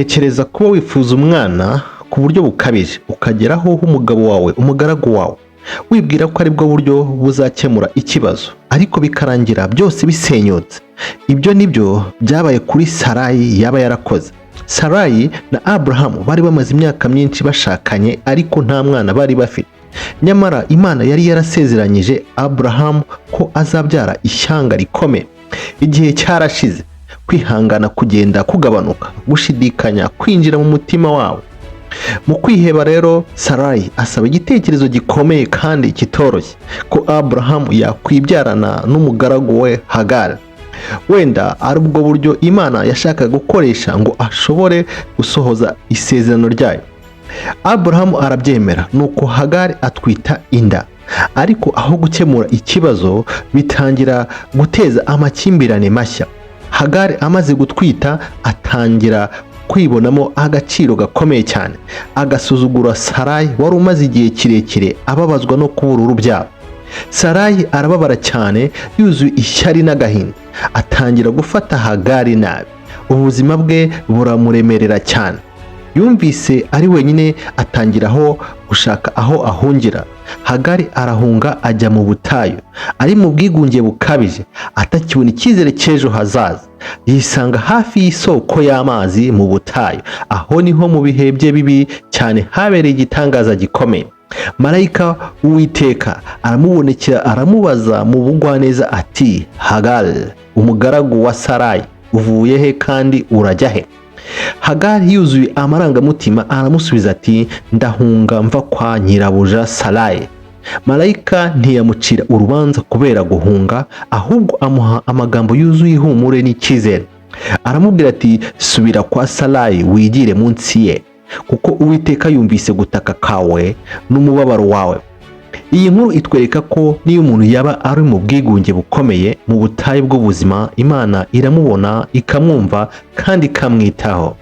tekereza kuba wifuza umwana ku buryo bukabije ukageraho umugabo wawe umugaragu wawe wibwira ko aribwo buryo buzakemura ikibazo ariko bikarangira byose bisenyutse. Ibyo nibyo byabaye kuri Sarayi yaba yarakoze. Sarayi na Abrahamu bari bamaze imyaka myinshi bashakanye ariko nta mwana bari bafite. Nyamara Imana yari yarasezeranyije Abrahamu ko azabyara ishyanga rikomeye. Igihe cyarashize, kwihangana kugenda kugabanuka, gushidikanya kwinjira mu mutima wabo. Mu kwiheba rero Sarayi asaba igitekerezo gikomeye kandi kitoroshye ko Abrahamu yakwibyarana n'umugaragu we Hagari. Wenda ari ubwo buryo Imana yashakaga gukoresha ngo ashobore gusohoza isezerano ryayo. Abrahamu arabyemera nuko Hagari atwita inda, ariko aho gukemura ikibazo bitangira guteza amakimbirane mashya. Hagari amaze gutwita atangira kwibonamo agaciro gakomeye cyane, agasuzugura Sarayi wari umaze igihe kirekire ababazwa no kubura urubyaro. Sarayi arababara cyane yuzuye ishyari n'agahinda, atangira gufata Hagari nabi. Ubuzima bwe buramuremerera cyane. Yumvise ari wenyine atangiraho gushaka aho ahungira. Hagari arahunga ajya mu butayu, ari mu bwigunge bukabije, atakibona icyizere cy'ejo hazaza. Yisanga hafi y'isoko y'amazi mu butayu, aho niho mu bihe bye bibi cyane habereye igitangaza gikomeye. Marayika w'Uwiteka aramubonekera aramubaza mu bugwaneza ati, Hagari umugaragu wa Sarayi, uvuye he kandi urajya he? Hagari yuzuye amarangamutima aramusubiza ati, ndahunga mva kwa nyirabuja Sarayi. Marayika ntiyamucira urubanza kubera guhunga, ahubwo amuha amagambo yuzuye ihumure n'icyizere. Aramubwira ati, subira kwa Sarayi wigire munsi ye, kuko Uwiteka yumvise gutaka kawe n'umubabaro wawe. Iyi nkuru itwereka ko niyo umuntu yaba ari mu bwigunge bukomeye mu butayu bw'ubuzima, Imana iramubona ikamwumva kandi ikamwitaho.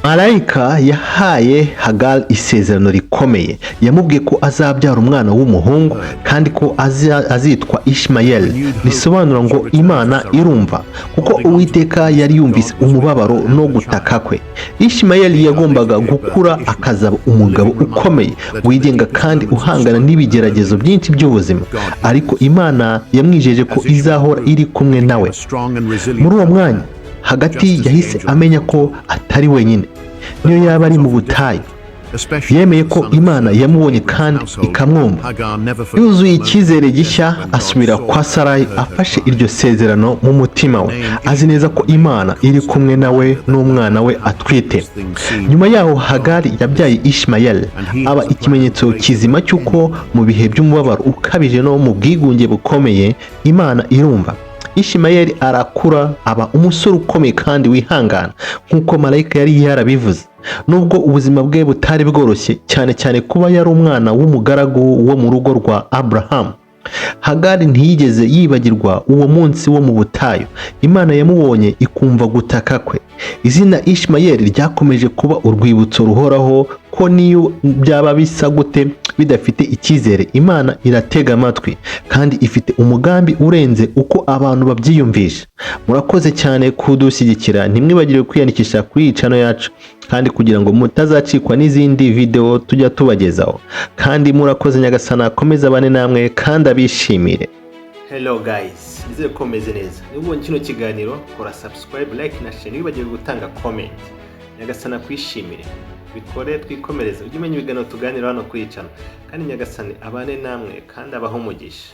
Marayika yahaye Hagari isezerano rikomeye. Yamubwiye ko azabyara umwana w'umuhungu kandi ko azitwa Ishimayeli. Bisobanura ngo Imana irumva, kuko Uwiteka yari yumvise umubabaro no gutaka kwe. Ishimayeli yagombaga gukura akazaba umugabo ukomeye, wigenga kandi uhangana n'ibigeragezo byinshi by'ubuzima, ariko Imana yamwijeje ko izahora iri kumwe nawe. Muri uwo mwanya hagati yahise amenya ko atari wenyine. Niyo yaba ari mu butayu, yemeye ko Imana yamubonye kandi ikamwumva. Yuzuye icyizere gishya asubira kwa Sarayi afashe iryo sezerano mu mutima we, azi neza ko Imana iri kumwe nawe n'umwana we atwite. Nyuma yaho Hagari yabyaye Ishimayeli, aba ikimenyetso kizima cy'uko mu bihe by'umubabaro ukabije no mu bwigunge bukomeye Imana irumva. Ishimayeli arakura aba umusore ukomeye kandi wihangana nk'uko Marayika yari yarabivuze. Nubwo ubuzima bwe butari bworoshye, cyane cyane kuba yari umwana w'umugaragu wo mu rugo rwa Abrahamu, Hagari ntiyigeze yibagirwa uwo munsi wo mu butayu. Imana yamubonye ikumva gutaka kwe. Izina Ishimayeli ryakomeje kuba urwibutso ruhoraho ko niyo byaba bisa gute bidafite icyizere, Imana iratega amatwi kandi ifite umugambi urenze uko abantu babyiyumvisha. Murakoze cyane kudushyigikira. Ntimwibagire kwiyandikisha kuri iyi channel yacu kandi kugira ngo mutazacikwa n'izindi video tujya tubagezaho. Kandi murakoze, Nyagasani akomeza bane namwe kandi abishimire. Hello guys, nizere ko meze neza. Niba ubonye kino kiganiro kora subscribe, like na share, ntiwibagire gutanga comment. Nyagasani akwishimire. Bikore twikomereze, ujye umenya ibiganiro tuganira hano kuri iyi channel. Kandi Nyagasani abane namwe kandi abaho umugisha.